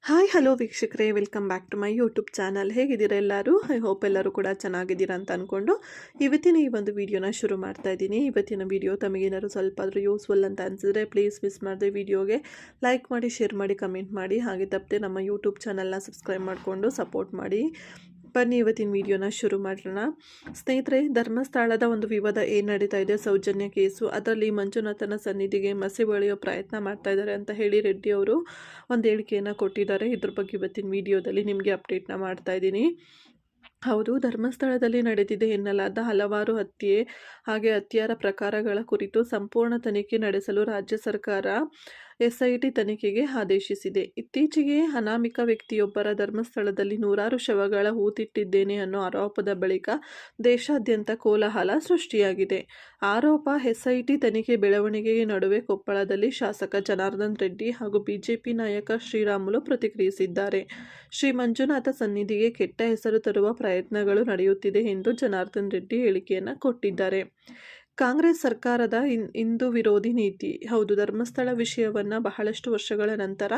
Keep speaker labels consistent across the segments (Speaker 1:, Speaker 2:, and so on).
Speaker 1: Hi hello ವೀಕ್ಷಕರೇ, welcome back to my YouTube channel. ಹೇಗಿದ್ದೀರಾ ಎಲ್ಲರೂ? ಐ ಹೋಪ್ ಎಲ್ಲರೂ ಕೂಡ ಚೆನ್ನಾಗಿದ್ದೀರಾ ಅಂತ ಅಂದ್ಕೊಂಡು ಇವತ್ತಿನ ಈ ಒಂದು ವಿಡಿಯೋನ ಶುರು ಮಾಡ್ತಾ ಇದ್ದೀನಿ. ಇವತ್ತಿನ ವಿಡಿಯೋ ತಮಗೇನಾದ್ರು ಸ್ವಲ್ಪ ಆದರೂ ಯೂಸ್ಫುಲ್ ಅಂತ ಅನಿಸಿದ್ರೆ ಪ್ಲೀಸ್ ಮಿಸ್ ಮಾಡದೆ ವಿಡಿಯೋಗೆ ಲೈಕ್ ಮಾಡಿ, ಶೇರ್ ಮಾಡಿ, ಕಮೆಂಟ್ ಮಾಡಿ. ಹಾಗೆ ತಪ್ಪದೆ ನಮ್ಮ ಯೂಟ್ಯೂಬ್ ಚಾನಲ್ನ ಸಬ್ಸ್ಕ್ರೈಬ್ ಮಾಡಿಕೊಂಡು ಸಪೋರ್ಟ್ ಮಾಡಿ. ಬನ್ನಿ ಇವತ್ತಿನ ವಿಡಿಯೋನ ಶುರು ಮಾಡೋಣ. ಸ್ನೇಹಿತರೆ, ಧರ್ಮಸ್ಥಳದ ಒಂದು ವಿವಾದ ಏನು ನಡೀತಾ ಇದೆ, ಸೌಜನ್ಯ ಕೇಸು, ಅದರಲ್ಲಿ ಮಂಜುನಾಥನ ಸನ್ನಿಧಿಗೆ ಮಸಿ ಬಳಿಯೋ ಪ್ರಯತ್ನ ಮಾಡ್ತಾ ಇದ್ದಾರೆ ಅಂತ ಹೇಳಿ ರೆಡ್ಡಿ ಅವರು ಒಂದು ಹೇಳಿಕೆಯನ್ನು ಕೊಟ್ಟಿದ್ದಾರೆ. ಇದ್ರ ಬಗ್ಗೆ ಇವತ್ತಿನ ವಿಡಿಯೋದಲ್ಲಿ ನಿಮಗೆ ಅಪ್ಡೇಟ್ನ ಮಾಡ್ತಾ ಇದ್ದೀನಿ. ಹೌದು, ಧರ್ಮಸ್ಥಳದಲ್ಲಿ ನಡೆದಿದೆ ಎನ್ನಲಾದ ಹಲವಾರು ಹತ್ಯೆ ಹಾಗೆ ಹತ್ಯಾರ ಪ್ರಕಾರಗಳ ಕುರಿತು ಸಂಪೂರ್ಣ ತನಿಖೆ ನಡೆಸಲು ರಾಜ್ಯ ಸರ್ಕಾರ SIT ತನಿಖೆಗೆ ಆದೇಶಿಸಿದೆ. ಇತ್ತೀಚೆಗೆ ಅನಾಮಿಕ ವ್ಯಕ್ತಿಯೊಬ್ಬರ ಧರ್ಮಸ್ಥಳದಲ್ಲಿ ನೂರಾರು ಶವಗಳ ಹೂತಿಟ್ಟಿದ್ದೇನೆ ಅನ್ನೋ ಆರೋಪದ ಬಳಿಕ ದೇಶಾದ್ಯಂತ ಕೋಲಾಹಲ ಸೃಷ್ಟಿಯಾಗಿದೆ. ಆರೋಪ SIT ತನಿಖೆ ಬೆಳವಣಿಗೆಯ ನಡುವೆ ಕೊಪ್ಪಳದಲ್ಲಿ ಶಾಸಕ ಜನಾರ್ದನ್ ರೆಡ್ಡಿ ಹಾಗೂ ಬಿಜೆಪಿ ನಾಯಕ ಶ್ರೀರಾಮುಲು ಪ್ರತಿಕ್ರಿಯಿಸಿದ್ದಾರೆ. ಶ್ರೀ ಮಂಜುನಾಥ ಸನ್ನಿಧಿಗೆ ಕೆಟ್ಟ ಹೆಸರು ತರುವ ಪ್ರಯತ್ನಗಳು ನಡೆಯುತ್ತಿದೆ ಎಂದು ಜನಾರ್ದನ್ ರೆಡ್ಡಿ ಹೇಳಿಕೆಯನ್ನು ಕೊಟ್ಟಿದ್ದಾರೆ. ಕಾಂಗ್ರೆಸ್ ಸರ್ಕಾರದ ಹಿಂದೂ ವಿರೋಧಿ ನೀತಿ. ಹೌದು, ಧರ್ಮಸ್ಥಳ ವಿಷಯವನ್ನು ಬಹಳಷ್ಟು ವರ್ಷಗಳ ನಂತರ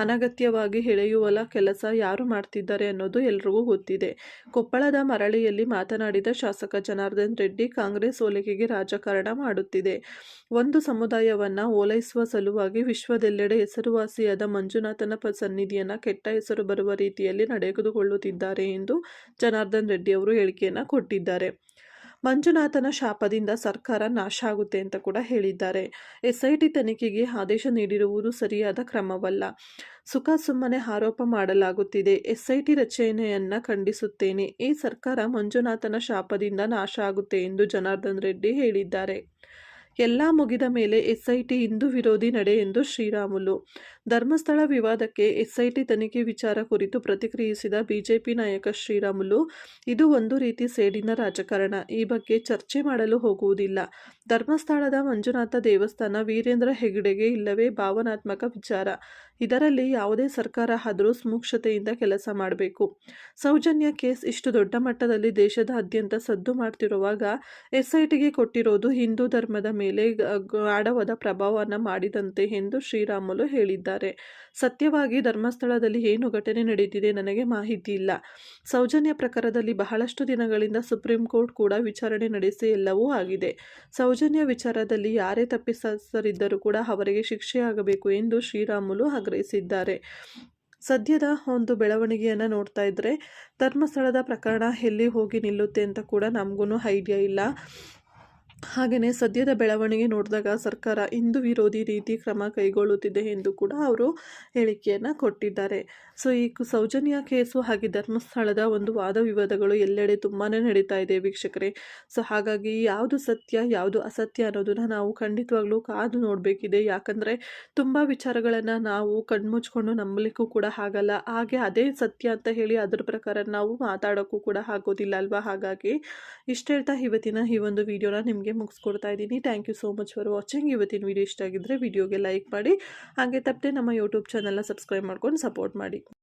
Speaker 1: ಅನಗತ್ಯವಾಗಿ ಎಳೆಯುವ ಕೆಲಸ ಯಾರು ಮಾಡ್ತಿದ್ದಾರೆ ಅನ್ನೋದು ಎಲ್ರಿಗೂ ಗೊತ್ತಿದೆ. ಕೊಪ್ಪಳದ ಮರಳಿಯಲ್ಲಿ ಮಾತನಾಡಿದ ಶಾಸಕ ಜನಾರ್ದನ್ ರೆಡ್ಡಿ, ಕಾಂಗ್ರೆಸ್ ಓಲೈಕೆಗೆ ರಾಜಕಾರಣ ಮಾಡುತ್ತಿದೆ. ಒಂದು ಸಮುದಾಯವನ್ನು ಓಲೈಸುವ ಸಲುವಾಗಿ ವಿಶ್ವದೆಲ್ಲೆಡೆ ಹೆಸರುವಾಸಿಯಾದ ಮಂಜುನಾಥನ ಸನ್ನಿಧಿಯನ್ನು ಕೆಟ್ಟ ಹೆಸರು ಬರುವ ರೀತಿಯಲ್ಲಿ ನಡೆದುಕೊಳ್ಳುತ್ತಿದ್ದಾರೆ ಎಂದು ಜನಾರ್ದನ್ ರೆಡ್ಡಿ ಅವರು ಹೇಳಿಕೆಯನ್ನು ಕೊಟ್ಟಿದ್ದಾರೆ. ಮಂಜುನಾಥನ ಶಾಪದಿಂದ ಸರ್ಕಾರ ನಾಶ ಆಗುತ್ತೆ ಅಂತ ಕೂಡ ಹೇಳಿದ್ದಾರೆ. SIT ತನಿಖೆಗೆ ಆದೇಶ ನೀಡಿರುವುದು ಸರಿಯಾದ ಕ್ರಮವಲ್ಲ. ಸುಮ್ಮನೆ ಆರೋಪ ಮಾಡಲಾಗುತ್ತಿದೆ. SIT ರಚನೆಯನ್ನ ಖಂಡಿಸುತ್ತೇನೆ. ಈ ಸರ್ಕಾರ ಮಂಜುನಾಥನ ಶಾಪದಿಂದ ನಾಶ ಆಗುತ್ತೆ ಎಂದು ಜನಾರ್ದನ್ ರೆಡ್ಡಿ ಹೇಳಿದ್ದಾರೆ. ಎಲ್ಲ ಮುಗಿದ ಮೇಲೆ SIT ಹಿಂದೂ ವಿರೋಧಿ ನಡೆ ಎಂದು ಶ್ರೀರಾಮುಲು. ಧರ್ಮಸ್ಥಳ ವಿವಾದಕ್ಕೆ SIT ತನಿಖೆ ವಿಚಾರ ಕುರಿತು ಪ್ರತಿಕ್ರಿಯಿಸಿದ ಬಿಜೆಪಿ ನಾಯಕ ಶ್ರೀರಾಮುಲು, ಇದು ಒಂದು ರೀತಿ ಸೇಡಿನ ರಾಜಕಾರಣ. ಈ ಬಗ್ಗೆ ಚರ್ಚೆ ಮಾಡಲು ಹೋಗುವುದಿಲ್ಲ. ಧರ್ಮಸ್ಥಳದ ಮಂಜುನಾಥ ದೇವಸ್ಥಾನ ವೀರೇಂದ್ರ ಹೆಗ್ಡೆಗೆ ಇಲ್ಲವೇ ಭಾವನಾತ್ಮಕ ವಿಚಾರ. ಇದರಲ್ಲಿ ಯಾವುದೇ ಸರ್ಕಾರ ಆದರೂ ಸೂಕ್ಷ್ಮತೆಯಿಂದ ಕೆಲಸ ಮಾಡಬೇಕು. ಸೌಜನ್ಯ ಕೇಸ್ ಇಷ್ಟು ದೊಡ್ಡ ಮಟ್ಟದಲ್ಲಿ ದೇಶದಾದ್ಯಂತ ಸದ್ದು ಮಾಡ್ತಿರುವಾಗ SITಗೆ ಕೊಟ್ಟಿರೋದು ಹಿಂದೂ ಧರ್ಮದ ಮೇಲೆ ಗಾಢವಾದ ಪ್ರಭಾವವನ್ನು ಮಾಡಿದಂತೆ ಎಂದು ಶ್ರೀರಾಮುಲು ಹೇಳಿದ್ದಾರೆ. ಸತ್ಯವಾಗಿ ಧರ್ಮಸ್ಥಳದಲ್ಲಿ ಏನು ಘಟನೆ ನಡೆದಿದೆ ನನಗೆ ಮಾಹಿತಿ ಇಲ್ಲ. ಸೌಜನ್ಯ ಪ್ರಕರಣದಲ್ಲಿ ಬಹಳಷ್ಟು ದಿನಗಳಿಂದ ಸುಪ್ರೀಂ ಕೋರ್ಟ್ ಕೂಡ ವಿಚಾರಣೆ ನಡೆಸಿ ಎಲ್ಲವೂ ಆಗಿದೆ. ಸೌಜನ್ಯ ವಿಚಾರದಲ್ಲಿ ಯಾರೇ ತಪ್ಪಿತಸ್ಥರಿದ್ದರೂ ಕೂಡ ಅವರಿಗೆ ಶಿಕ್ಷೆಯಾಗಬೇಕು ಎಂದು ಶ್ರೀರಾಮುಲು ಆಗ್ರಹಿಸಿದ್ದಾರೆ. ಸದ್ಯದ ಒಂದು ಬೆಳವಣಿಗೆಯನ್ನು ನೋಡ್ತಾ ಇದ್ರೆ ಧರ್ಮಸ್ಥಳದ ಪ್ರಕರಣ ಎಲ್ಲಿ ಹೋಗಿ ನಿಲ್ಲುತ್ತೆ ಅಂತ ಕೂಡ ನಮಗೂ ಐಡಿಯಾ ಇಲ್ಲ. ಹಾಗೆಯೇ ಸದ್ಯದ ಬೆಳವಣಿಗೆ ನೋಡಿದಾಗ ಸರ್ಕಾರ ಹಿಂದೂ ವಿರೋಧಿ ರೀತಿ ಕ್ರಮ ಕೈಗೊಳ್ಳುತ್ತಿದೆ ಎಂದು ಕೂಡ ಅವರು ಹೇಳಿಕೆಯನ್ನು ಕೊಟ್ಟಿದ್ದಾರೆ. ಸೊ ಈ ಸೌಜನ್ಯ ಕೇಸು ಹಾಗೆ ಧರ್ಮಸ್ಥಳದ ಒಂದು ವಾದ ವಿವಾದಗಳು ಎಲ್ಲೆಡೆ ತುಂಬಾ ನಡೀತಾ ಇದೆ ವೀಕ್ಷಕರೇ. ಸೊ ಹಾಗಾಗಿ ಯಾವುದು ಸತ್ಯ ಯಾವುದು ಅಸತ್ಯ ಅನ್ನೋದನ್ನು ನಾವು ಖಂಡಿತವಾಗ್ಲೂ ಕಾದು ನೋಡಬೇಕಿದೆ. ಯಾಕಂದರೆ ತುಂಬ ವಿಚಾರಗಳನ್ನು ನಾವು ಕಣ್ಮುಚ್ಕೊಂಡು ನಂಬಲಿಕ್ಕೂ ಕೂಡ ಆಗಲ್ಲ. ಹಾಗೆ ಅದೇ ಸತ್ಯ ಅಂತ ಹೇಳಿ ಅದರ ಪ್ರಕಾರ ನಾವು ಮಾತಾಡೋಕ್ಕೂ ಕೂಡ ಆಗೋದಿಲ್ಲ ಅಲ್ವಾ. ಹಾಗಾಗಿ ಇಷ್ಟ ಹೇಳ್ತಾ ಇವತ್ತಿನ ಈ ಒಂದು ವಿಡಿಯೋನ ನಿಮಗೆ ಮುಗಿಸ್ಕೊಡ್ತಾ ಇದ್ದೀನಿ. Thank you so much for watching. ಇವತ್ತಿನ ವಿಡಿಯೋ ಇಷ್ಟ ಆಗಿದ್ರೆ ವಿಡಿಯೋಗೆ ಲೈಕ್ ಮಾಡಿ, ಹಾಗೆ ತಪ್ಪದೆ ನಮ್ಮ ಯೂಟ್ಯೂಬ್ ಚಾನಲ್ನ ಸಬ್ಸ್ಕ್ರೈಬ್ ಮಾಡ್ಕೊಂಡು ಸಪೋರ್ಟ್ ಮಾಡಿ.